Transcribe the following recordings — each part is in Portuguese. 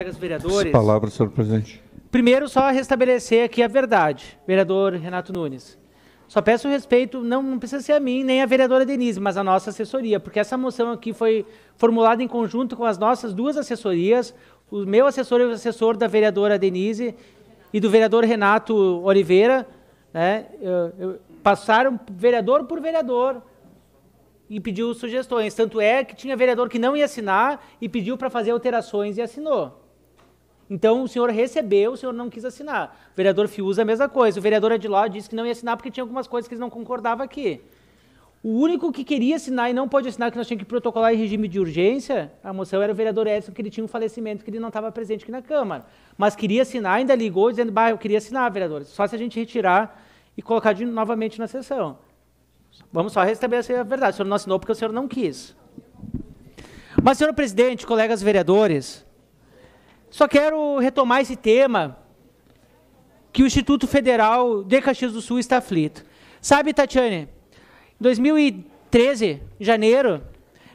colegas vereadores. Palavra, senhor presidente. Primeiro, só restabelecer aqui a verdade, vereador Renato Nunes. Só peço respeito, não precisa ser a mim, nem a vereadora Denise, mas a nossa assessoria, porque essa moção aqui foi formulada em conjunto com as nossas duas assessorias, o meu assessor e o assessor da vereadora Denise e do vereador Renato Oliveira, né, passaram vereador por vereador e pediu sugestões. Tanto é que tinha vereador que não ia assinar e pediu para fazer alterações e assinou. Então, o senhor recebeu, o senhor não quis assinar. O vereador Fiuza, a mesma coisa. O vereador Adiló disse que não ia assinar porque tinha algumas coisas que eles não concordavam aqui. O único que queria assinar e não pôde assinar, que nós tínhamos que protocolar em regime de urgência, a moção era o vereador Edson, que ele tinha um falecimento, que ele não estava presente aqui na Câmara. Mas queria assinar, ainda ligou, dizendo, eu queria assinar, vereadores. Só se a gente retirar e colocar novamente na sessão. Vamos só restabelecer a verdade. O senhor não assinou porque o senhor não quis. Mas, senhor presidente, colegas vereadores, só quero retomar esse tema que o Instituto Federal de Caxias do Sul está aflito. Sabe, Tatiane, em 2013, em janeiro,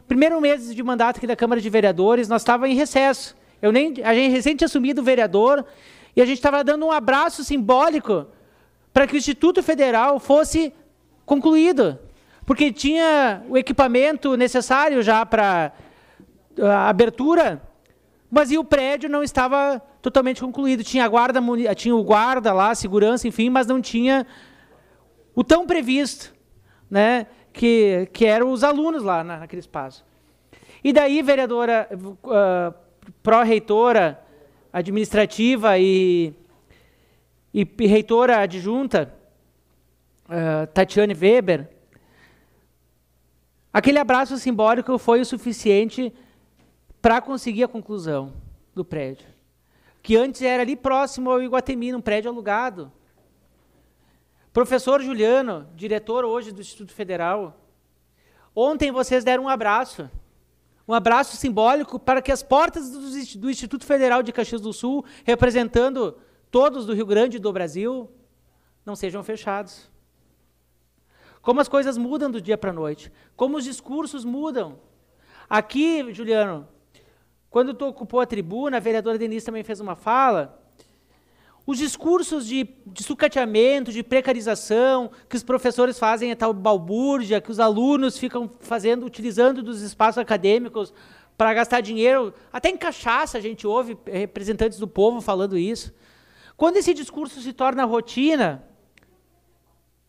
primeiro mês de mandato aqui da Câmara de Vereadores, nós estávamos em recesso. A gente recém tinha assumido o vereador e a gente estava dando um abraço simbólico para que o Instituto Federal fosse concluído, porque tinha o equipamento necessário já para a abertura, mas o prédio não estava totalmente concluído. Tinha o guarda lá, segurança, enfim, mas não tinha o tão previsto, né, que eram os alunos lá naquele espaço. E daí, vereadora, pró-reitora administrativa e reitora adjunta, Tatiane Weber, aquele abraço simbólico foi o suficiente para conseguir a conclusão do prédio, que antes era ali próximo ao Iguatemi, num prédio alugado. Professor Juliano, diretor hoje do Instituto Federal, ontem vocês deram um abraço simbólico para que as portas do Instituto Federal de Caxias do Sul, representando todos do Rio Grande e do Brasil, não sejam fechados. Como as coisas mudam do dia para a noite, como os discursos mudam. Aqui, Juliano, quando tu ocupou a tribuna, a vereadora Denise também fez uma fala, os discursos de sucateamento, de precarização, que os professores fazem a tal balbúrdia, que os alunos ficam utilizando dos espaços acadêmicos para gastar dinheiro, até em cachaça a gente ouve representantes do povo falando isso. Quando esse discurso se torna rotina,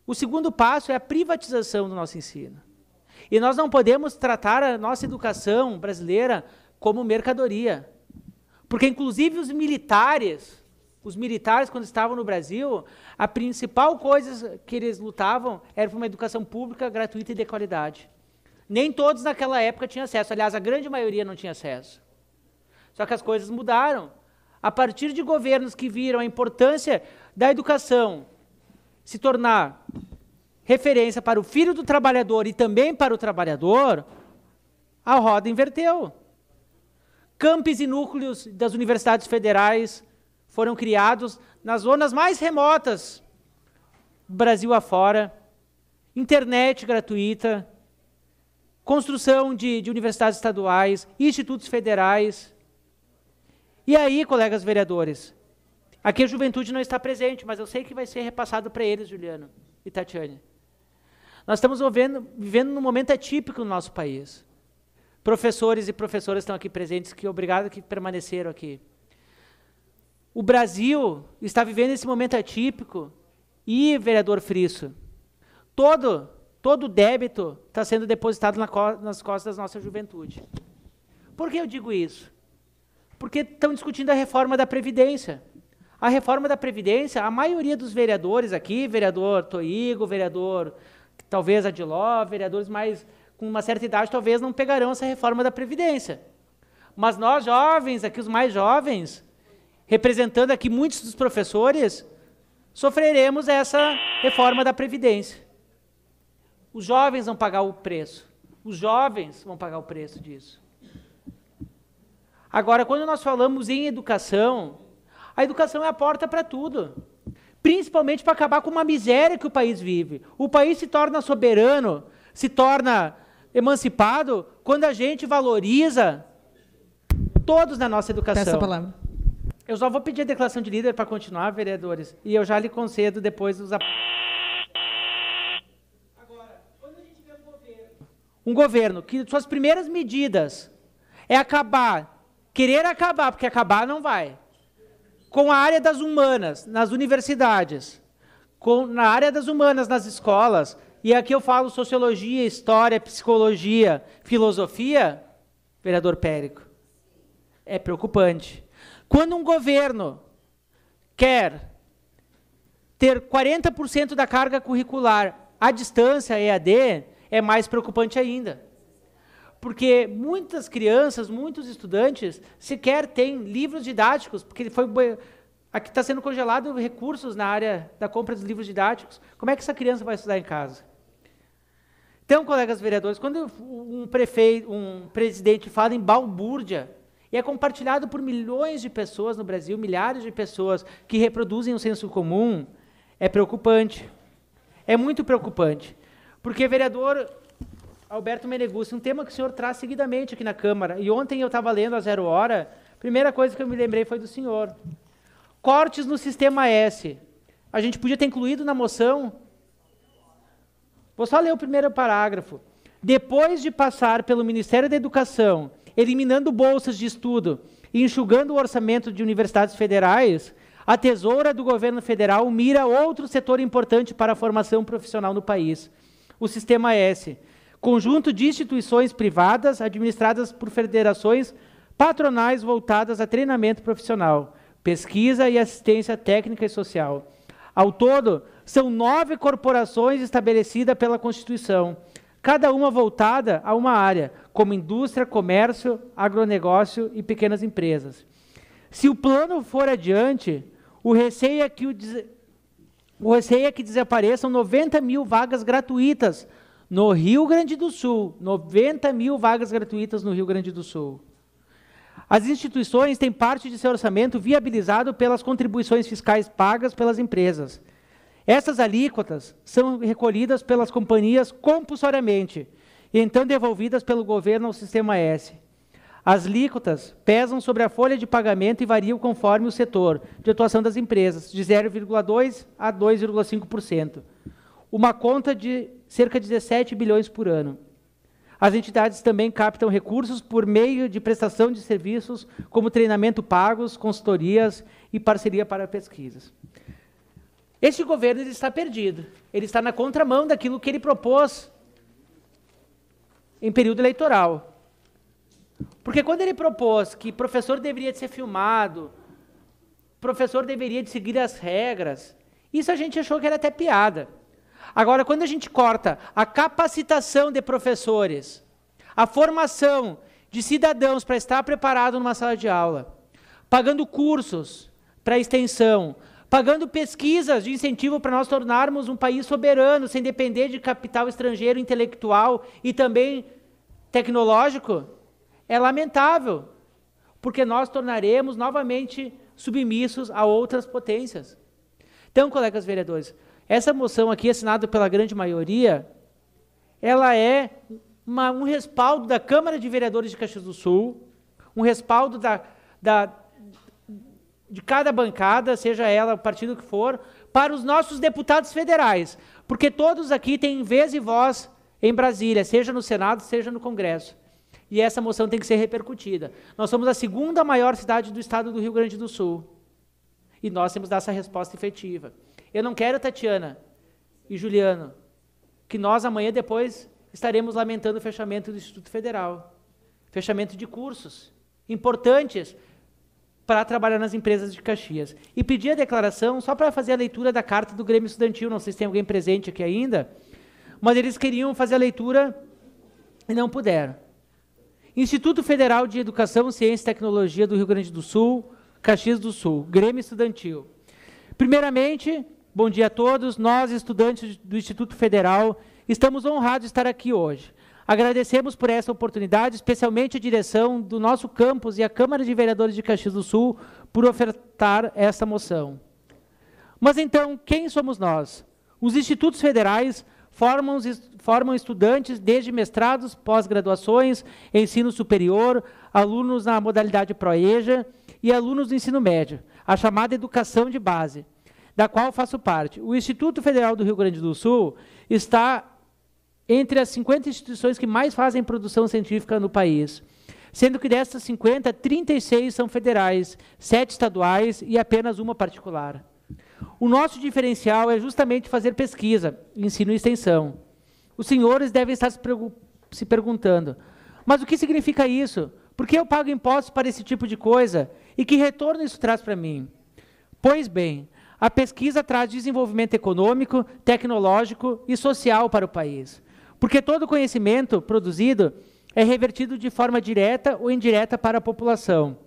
o segundo passo é a privatização do nosso ensino. E nós não podemos tratar a nossa educação brasileira como mercadoria. Porque, inclusive, os militares, quando estavam no Brasil, a principal coisa que eles lutavam era por uma educação pública, gratuita e de qualidade. Nem todos naquela época tinham acesso. Aliás, a grande maioria não tinha acesso. Só que as coisas mudaram. A partir de governos que viram a importância da educação se tornar referência para o filho do trabalhador e também para o trabalhador, a roda inverteu. Campos e núcleos das universidades federais foram criados nas zonas mais remotas, Brasil afora, internet gratuita, construção de universidades estaduais, institutos federais. E aí, colegas vereadores, aqui a juventude não está presente, mas eu sei que vai ser repassado para eles, Juliano e Tatiane. Nós estamos vivendo num momento atípico no nosso país. Professores e professoras estão aqui presentes, obrigado que permaneceram aqui. O Brasil está vivendo esse momento atípico e, vereador Frisso, todo o débito está sendo depositado nas costas da nossa juventude. Por que eu digo isso? Porque estão discutindo a reforma da Previdência. A reforma da Previdência, a maioria dos vereadores aqui, vereador Toigo, vereador talvez Adiló, vereadores mais com uma certa idade, talvez não pegarão essa reforma da Previdência. Mas nós jovens, aqui os mais jovens, representando aqui muitos dos professores, sofreremos essa reforma da Previdência. Os jovens vão pagar o preço. Os jovens vão pagar o preço disso. Agora, quando nós falamos em educação, a educação é a porta para tudo. Principalmente para acabar com uma miséria que o país vive. O país se torna soberano, se torna emancipado, quando a gente valoriza todos na nossa educação. Peço a palavra. Eu só vou pedir a declaração de líder para continuar, vereadores, e eu já lhe concedo depois os... Agora, quando a gente vê um governo que suas primeiras medidas é querer acabar, porque acabar não vai, com a área das humanas nas universidades, na área das humanas nas escolas, e aqui eu falo sociologia, história, psicologia, filosofia, vereador Périco, é preocupante. Quando um governo quer ter 40% da carga curricular à distância, EAD, é mais preocupante ainda. Porque muitas crianças, muitos estudantes, sequer têm livros didáticos, porque aqui está sendo congelado recursos na área da compra dos livros didáticos. Como é que essa criança vai estudar em casa? Então, colegas vereadores, quando um presidente fala em balbúrdia, e é compartilhado por milhões de pessoas no Brasil, milhares de pessoas que reproduzem o senso comum, é preocupante. É muito preocupante. Porque, vereador Alberto Meneguzzi, um tema que o senhor traz seguidamente aqui na Câmara, e ontem eu estava lendo a 0 hora, a primeira coisa que eu me lembrei foi do senhor. Cortes no Sistema S. A gente podia ter incluído na moção. Vou só ler o primeiro parágrafo. Depois de passar pelo Ministério da Educação, eliminando bolsas de estudo e enxugando o orçamento de universidades federais, a tesoura do governo federal mira outro setor importante para a formação profissional no país, o Sistema S, conjunto de instituições privadas administradas por federações patronais voltadas a treinamento profissional, pesquisa e assistência técnica e social. Ao todo, são 9 corporações estabelecidas pela Constituição, cada uma voltada a uma área, como indústria, comércio, agronegócio e pequenas empresas. Se o plano for adiante, o receio é que desapareçam 90 mil vagas gratuitas no Rio Grande do Sul. 90 mil vagas gratuitas no Rio Grande do Sul. As instituições têm parte de seu orçamento viabilizado pelas contribuições fiscais pagas pelas empresas. Essas alíquotas são recolhidas pelas companhias compulsoriamente e então devolvidas pelo governo ao Sistema S. As alíquotas pesam sobre a folha de pagamento e variam conforme o setor de atuação das empresas, de 0,2% a 2,5%. Uma conta de cerca de 17 bilhões por ano. As entidades também captam recursos por meio de prestação de serviços, como treinamento pagos, consultorias e parceria para pesquisas. Este governo ele está perdido. Ele está na contramão daquilo que ele propôs em período eleitoral. Porque quando ele propôs que professor deveria de ser filmado, professor deveria de seguir as regras, isso a gente achou que era até piada. Agora, quando a gente corta a capacitação de professores, a formação de cidadãos para estar preparado numa sala de aula, pagando cursos para extensão, pagando pesquisas de incentivo para nós tornarmos um país soberano, sem depender de capital estrangeiro intelectual e também tecnológico, é lamentável, porque nós tornaremos novamente submissos a outras potências. Então, colegas vereadores, essa moção aqui, assinada pela grande maioria, ela é um respaldo da Câmara de Vereadores de Caxias do Sul, um respaldo de cada bancada, seja ela o partido que for, para os nossos deputados federais, porque todos aqui têm vez e voz em Brasília, seja no Senado, seja no Congresso. E essa moção tem que ser repercutida. Nós somos a segunda maior cidade do estado do Rio Grande do Sul. E nós temos que dar essa resposta efetiva. Eu não quero, Tatiana e Juliano, que nós amanhã depois estaremos lamentando o fechamento do Instituto Federal. Fechamento de cursos importantes para trabalhar nas empresas de Caxias. E pedir a declaração só para fazer a leitura da carta do Grêmio Estudantil, não sei se tem alguém presente aqui ainda, mas eles queriam fazer a leitura e não puderam. Instituto Federal de Educação, Ciência e Tecnologia do Rio Grande do Sul, Caxias do Sul, Grêmio Estudantil. Primeiramente, bom dia a todos, nós, estudantes do Instituto Federal, estamos honrados de estar aqui hoje. Agradecemos por essa oportunidade, especialmente a direção do nosso campus e a Câmara de Vereadores de Caxias do Sul, por ofertar essa moção. Mas então, quem somos nós? Os institutos federais formam estudantes desde mestrados, pós-graduações, ensino superior, alunos na modalidade ProEja e alunos do ensino médio, a chamada educação de base, da qual faço parte. O Instituto Federal do Rio Grande do Sul está entre as 50 instituições que mais fazem produção científica no país, sendo que dessas 50, 36 são federais, 7 estaduais e apenas uma particular. O nosso diferencial é justamente fazer pesquisa, ensino e extensão. Os senhores devem estar se perguntando, mas o que significa isso? Por que eu pago impostos para esse tipo de coisa? E que retorno isso traz para mim? Pois bem, a pesquisa traz desenvolvimento econômico, tecnológico e social para o país, porque todo conhecimento produzido é revertido de forma direta ou indireta para a população.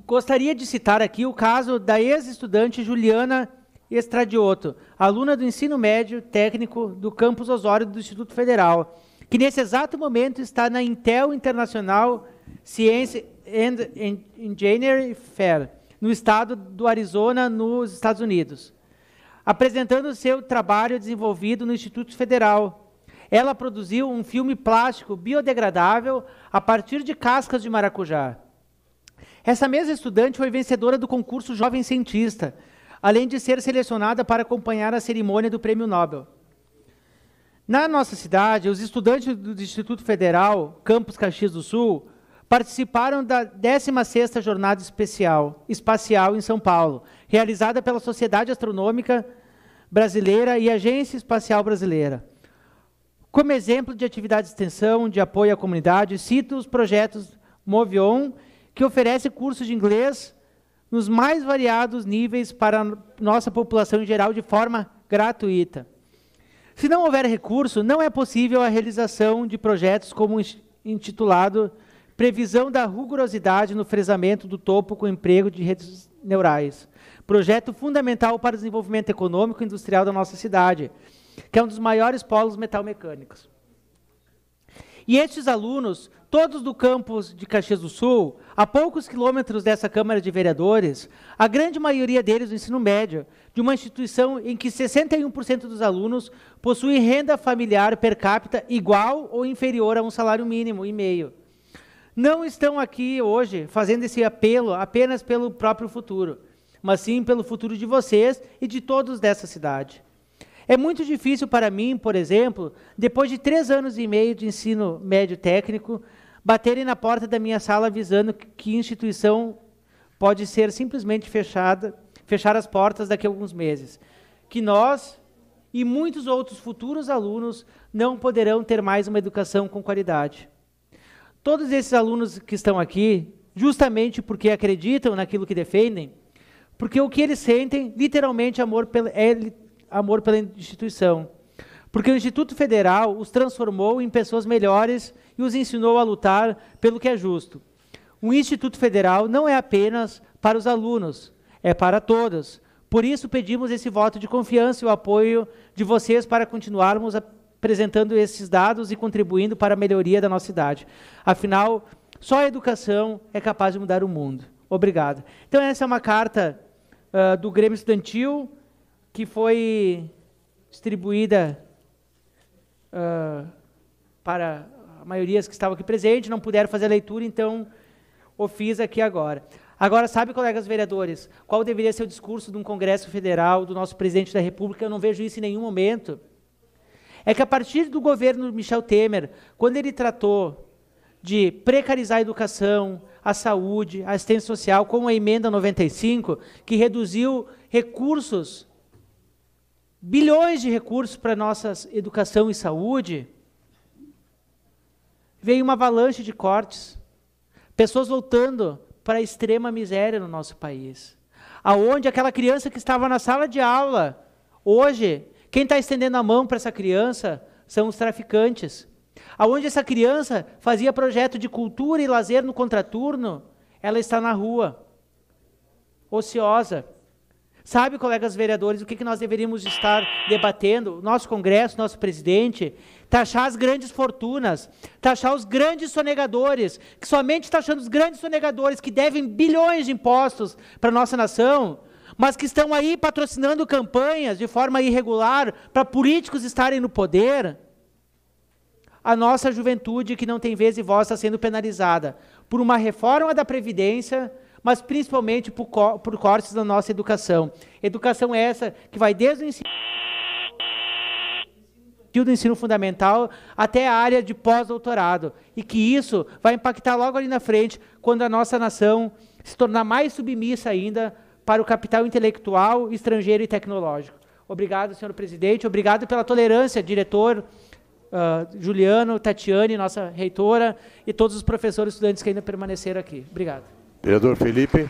Gostaria de citar aqui o caso da ex-estudante Juliana Estradiotto, aluna do ensino médio técnico do campus Osório do Instituto Federal, que nesse exato momento está na Intel International Science and Engineering Fair, no estado do Arizona, nos Estados Unidos, apresentando seu trabalho desenvolvido no Instituto Federal. Ela produziu um filme plástico biodegradável a partir de cascas de maracujá. Essa mesma estudante foi vencedora do concurso Jovem Cientista, além de ser selecionada para acompanhar a cerimônia do Prêmio Nobel. Na nossa cidade, os estudantes do Instituto Federal, Campus Caxias do Sul, participaram da 16ª Jornada Espacial em São Paulo, realizada pela Sociedade Astronômica Brasileira e Agência Espacial Brasileira. Como exemplo de atividade de extensão, de apoio à comunidade, cito os projetos Movion, que oferece cursos de inglês nos mais variados níveis para a nossa população em geral de forma gratuita. Se não houver recurso, não é possível a realização de projetos como intitulado Previsão da Rigorosidade no Fresamento do Topo com Emprego de Redes Neurais, projeto fundamental para o desenvolvimento econômico e industrial da nossa cidade, que é um dos maiores polos metalmecânicos. E estes alunos, todos do campus de Caxias do Sul, a poucos quilômetros dessa Câmara de Vereadores, a grande maioria deles do ensino médio, de uma instituição em que 61% dos alunos possuem renda familiar per capita igual ou inferior a um salário mínimo e meio. Não estão aqui hoje fazendo esse apelo apenas pelo próprio futuro, mas sim pelo futuro de vocês e de todos dessa cidade. É muito difícil para mim, por exemplo, depois de 3 anos e meio de ensino médio técnico, baterem na porta da minha sala avisando que a instituição pode ser simplesmente fechar as portas daqui a alguns meses, que nós e muitos outros futuros alunos não poderão ter mais uma educação com qualidade. Todos esses alunos que estão aqui, justamente porque acreditam naquilo que defendem, porque o que eles sentem, literalmente, amor pela instituição. Porque o Instituto Federal os transformou em pessoas melhores e os ensinou a lutar pelo que é justo. O Instituto Federal não é apenas para os alunos, é para todos. Por isso pedimos esse voto de confiança e o apoio de vocês para continuarmos apresentando esses dados e contribuindo para a melhoria da nossa cidade. Afinal, só a educação é capaz de mudar o mundo. Obrigado. Então essa é uma carta do Grêmio Estudantil, que foi distribuída para a maioria que estavam aqui presentes, não puderam fazer a leitura, então o fiz aqui agora. Agora, sabe, colegas vereadores, qual deveria ser o discurso de um Congresso Federal, do nosso presidente da República? Eu não vejo isso em nenhum momento. É que a partir do governo Michel Temer, quando ele tratou de precarizar a educação, a saúde, a assistência social, com a emenda 95, que reduziu recursos, bilhões de recursos para a nossa educação e saúde, veio uma avalanche de cortes, pessoas voltando para a extrema miséria no nosso país, aonde aquela criança que estava na sala de aula, hoje, quem está estendendo a mão para essa criança são os traficantes, aonde essa criança fazia projeto de cultura e lazer no contraturno, ela está na rua, ociosa. Sabe, colegas vereadores, o que nós deveríamos estar debatendo? Nosso Congresso, nosso presidente, taxar as grandes fortunas, taxar os grandes sonegadores, que somente taxando os grandes sonegadores que devem bilhões de impostos para a nossa nação, mas que estão aí patrocinando campanhas de forma irregular para políticos estarem no poder. a nossa juventude, que não tem vez e voz, está sendo penalizada por uma reforma da Previdência, mas principalmente por cortes da nossa educação. Educação essa que vai desde o ensino do ensino fundamental até a área de pós-doutorado, e que isso vai impactar logo ali na frente, quando a nossa nação se tornar mais submissa ainda para o capital intelectual, estrangeiro e tecnológico. Obrigado, senhor presidente, obrigado pela tolerância, diretor Juliano, Tatiane, nossa reitora, e todos os professores e estudantes que ainda permaneceram aqui. Obrigado. Vereador Felipe.